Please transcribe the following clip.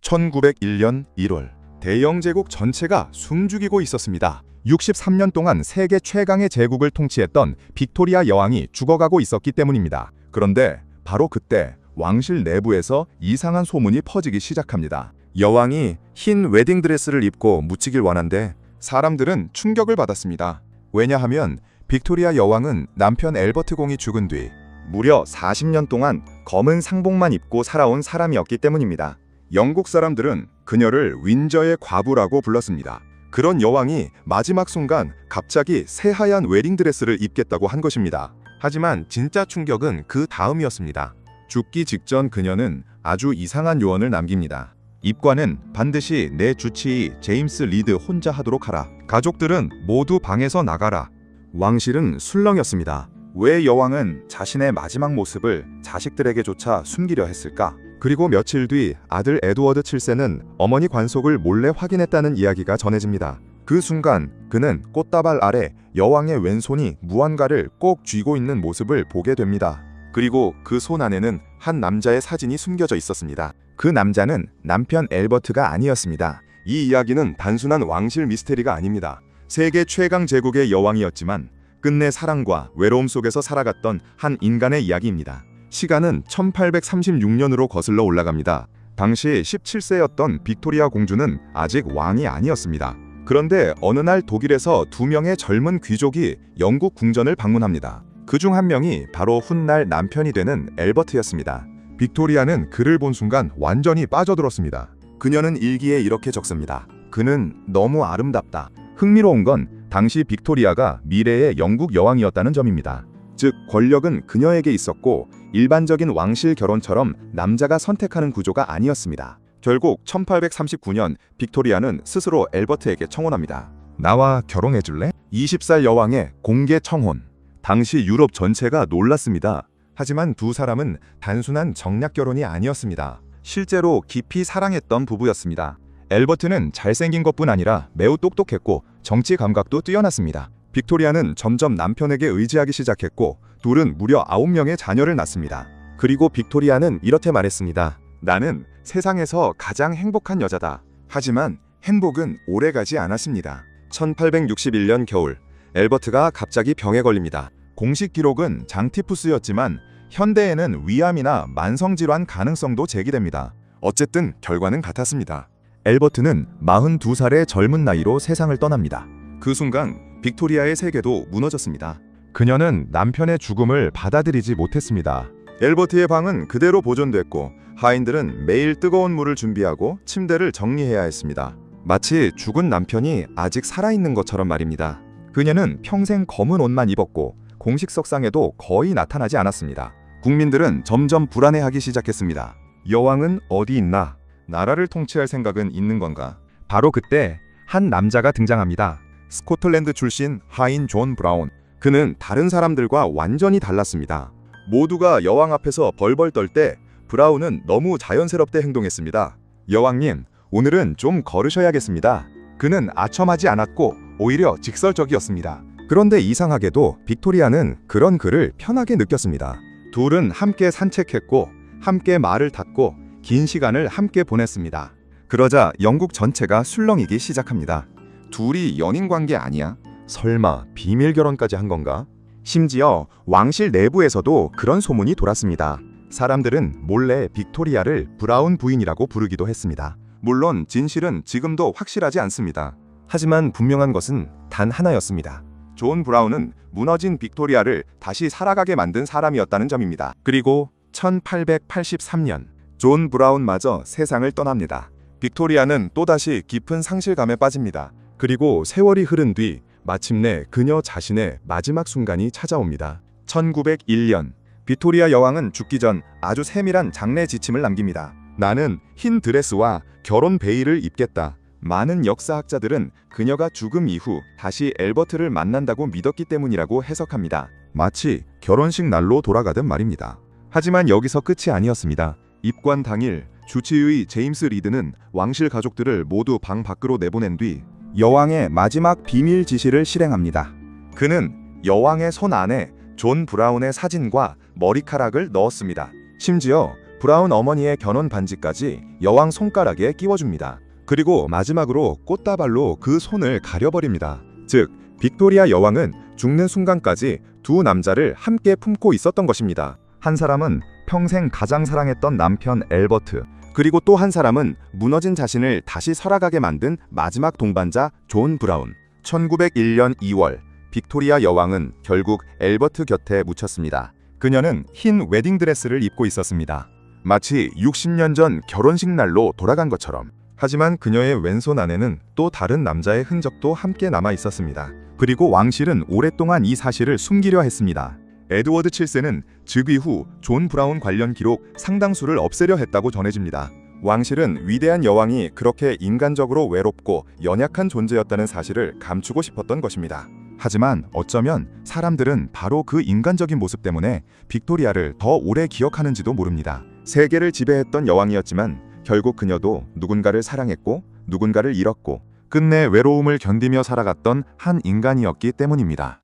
1901년 1월 대영 제국 전체가 숨죽이고 있었습니다. 63년 동안 세계 최강의 제국을 통치했던 빅토리아 여왕이 죽어가고 있었기 때문입니다. 그런데 바로 그때 왕실 내부에서 이상한 소문이 퍼지기 시작합니다. 여왕이 흰 웨딩드레스를 입고 묻히길 원한데 사람들은 충격을 받았습니다. 왜냐하면 빅토리아 여왕은 남편 앨버트 공이 죽은 뒤 무려 40년 동안 검은 상복만 입고 살아온 사람이었기 때문입니다. 영국 사람들은 그녀를 윈저의 과부라고 불렀습니다. 그런 여왕이 마지막 순간 갑자기 새하얀 웨딩드레스를 입겠다고 한 것입니다. 하지만 진짜 충격은 그 다음이었습니다. 죽기 직전 그녀는 아주 이상한 요원을 남깁니다. 입관은 반드시 내 주치의 제임스 리드 혼자 하도록 하라. 가족들은 모두 방에서 나가라. 왕실은 술렁였습니다. 왜 여왕은 자신의 마지막 모습을 자식들에게조차 숨기려 했을까? 그리고 며칠 뒤 아들 에드워드 7세는 어머니 관속을 몰래 확인했다는 이야기가 전해집니다. 그 순간 그는 꽃다발 아래 여왕의 왼손이 무언가를 꼭 쥐고 있는 모습을 보게 됩니다. 그리고 그 손 안에는 한 남자의 사진이 숨겨져 있었습니다. 그 남자는 남편 앨버트가 아니었습니다. 이 이야기는 단순한 왕실 미스테리가 아닙니다. 세계 최강 제국의 여왕이었지만 끝내 사랑과 외로움 속에서 살아갔던 한 인간의 이야기입니다. 시간은 1836년으로 거슬러 올라갑니다. 당시 17세였던 빅토리아 공주는 아직 왕이 아니었습니다. 그런데 어느 날 독일에서 두 명의 젊은 귀족이 영국 궁전을 방문합니다. 그중 한 명이 바로 훗날 남편이 되는 앨버트였습니다. 빅토리아는 그를 본 순간 완전히 빠져들었습니다. 그녀는 일기에 이렇게 적습니다. 그는 너무 아름답다. 흥미로운 건 당시 빅토리아가 미래의 영국 여왕이었다는 점입니다. 즉 권력은 그녀에게 있었고 일반적인 왕실 결혼처럼 남자가 선택하는 구조가 아니었습니다. 결국 1839년 빅토리아는 스스로 앨버트에게 청혼합니다. 나와 결혼해줄래? 20살 여왕의 공개 청혼. 당시 유럽 전체가 놀랐습니다. 하지만 두 사람은 단순한 정략 결혼이 아니었습니다. 실제로 깊이 사랑했던 부부였습니다. 앨버트는 잘생긴 것뿐 아니라 매우 똑똑했고 정치 감각도 뛰어났습니다. 빅토리아는 점점 남편에게 의지하기 시작했고 둘은 무려 9명의 자녀를 낳습니다. 그리고 빅토리아는 이렇게 말했습니다. 나는 세상에서 가장 행복한 여자다. 하지만 행복은 오래가지 않았습니다. 1861년 겨울 앨버트가 갑자기 병에 걸립니다. 공식 기록은 장티푸스였지만 현대에는 위암이나 만성질환 가능성도 제기됩니다. 어쨌든 결과는 같았습니다. 앨버트는 42살의 젊은 나이로 세상을 떠납니다. 그 순간 빅토리아의 세계도 무너졌습니다. 그녀는 남편의 죽음을 받아들이지 못했습니다. 앨버트의 방은 그대로 보존됐고 하인들은 매일 뜨거운 물을 준비하고 침대를 정리해야 했습니다. 마치 죽은 남편이 아직 살아있는 것처럼 말입니다. 그녀는 평생 검은 옷만 입었고 공식 석상에도 거의 나타나지 않았습니다. 국민들은 점점 불안해하기 시작했습니다. 여왕은 어디 있나? 나라를 통치할 생각은 있는 건가? 바로 그때 한 남자가 등장합니다. 스코틀랜드 출신 하인 존 브라운. 그는 다른 사람들과 완전히 달랐습니다. 모두가 여왕 앞에서 벌벌 떨 때 브라운은 너무 자연스럽게 행동했습니다. 여왕님, 오늘은 좀 걸으셔야겠습니다. 그는 아첨하지 않았고 오히려 직설적이었습니다. 그런데 이상하게도 빅토리아는 그런 그를 편하게 느꼈습니다. 둘은 함께 산책했고 함께 말을 탔고 긴 시간을 함께 보냈습니다. 그러자 영국 전체가 술렁이기 시작합니다. 둘이 연인 관계 아니야? 설마 비밀 결혼까지 한 건가? 심지어 왕실 내부에서도 그런 소문이 돌았습니다. 사람들은 몰래 빅토리아를 브라운 부인이라고 부르기도 했습니다. 물론 진실은 지금도 확실하지 않습니다. 하지만 분명한 것은 단 하나였습니다. 존 브라운은 무너진 빅토리아를 다시 살아가게 만든 사람이었다는 점입니다. 그리고 1883년 존 브라운마저 세상을 떠납니다. 빅토리아는 또다시 깊은 상실감에 빠집니다. 그리고 세월이 흐른 뒤 마침내 그녀 자신의 마지막 순간이 찾아옵니다. 1901년 빅토리아 여왕은 죽기 전 아주 세밀한 장례 지침을 남깁니다. 나는 흰 드레스와 결혼 베일을 입겠다. 많은 역사학자들은 그녀가 죽음 이후 다시 앨버트를 만난다고 믿었기 때문이라고 해석합니다. 마치 결혼식 날로 돌아가듯 말입니다. 하지만 여기서 끝이 아니었습니다. 입관 당일 주치의 제임스 리드는 왕실 가족들을 모두 방 밖으로 내보낸 뒤 여왕의 마지막 비밀 지시를 실행합니다. 그는 여왕의 손 안에 존 브라운의 사진과 머리카락을 넣었습니다. 심지어 브라운 어머니의 결혼 반지까지 여왕 손가락에 끼워줍니다. 그리고 마지막으로 꽃다발로 그 손을 가려버립니다. 즉, 빅토리아 여왕은 죽는 순간까지 두 남자를 함께 품고 있었던 것입니다. 한 사람은 평생 가장 사랑했던 남편 엘버트, 그리고 또 한 사람은 무너진 자신을 다시 살아가게 만든 마지막 동반자 존 브라운. 1901년 2월, 빅토리아 여왕은 결국 엘버트 곁에 묻혔습니다. 그녀는 흰 웨딩드레스를 입고 있었습니다. 마치 60년 전 결혼식 날로 돌아간 것처럼. 하지만 그녀의 왼손 안에는 또 다른 남자의 흔적도 함께 남아 있었습니다. 그리고 왕실은 오랫동안 이 사실을 숨기려 했습니다. 에드워드 7세는 즉위 후 존 브라운 관련 기록 상당수를 없애려 했다고 전해집니다. 왕실은 위대한 여왕이 그렇게 인간적으로 외롭고 연약한 존재였다는 사실을 감추고 싶었던 것입니다. 하지만 어쩌면 사람들은 바로 그 인간적인 모습 때문에 빅토리아를 더 오래 기억하는지도 모릅니다. 세계를 지배했던 여왕이었지만 결국 그녀도 누군가를 사랑했고 누군가를 잃었고 끝내 외로움을 견디며 살아갔던 한 인간이었기 때문입니다.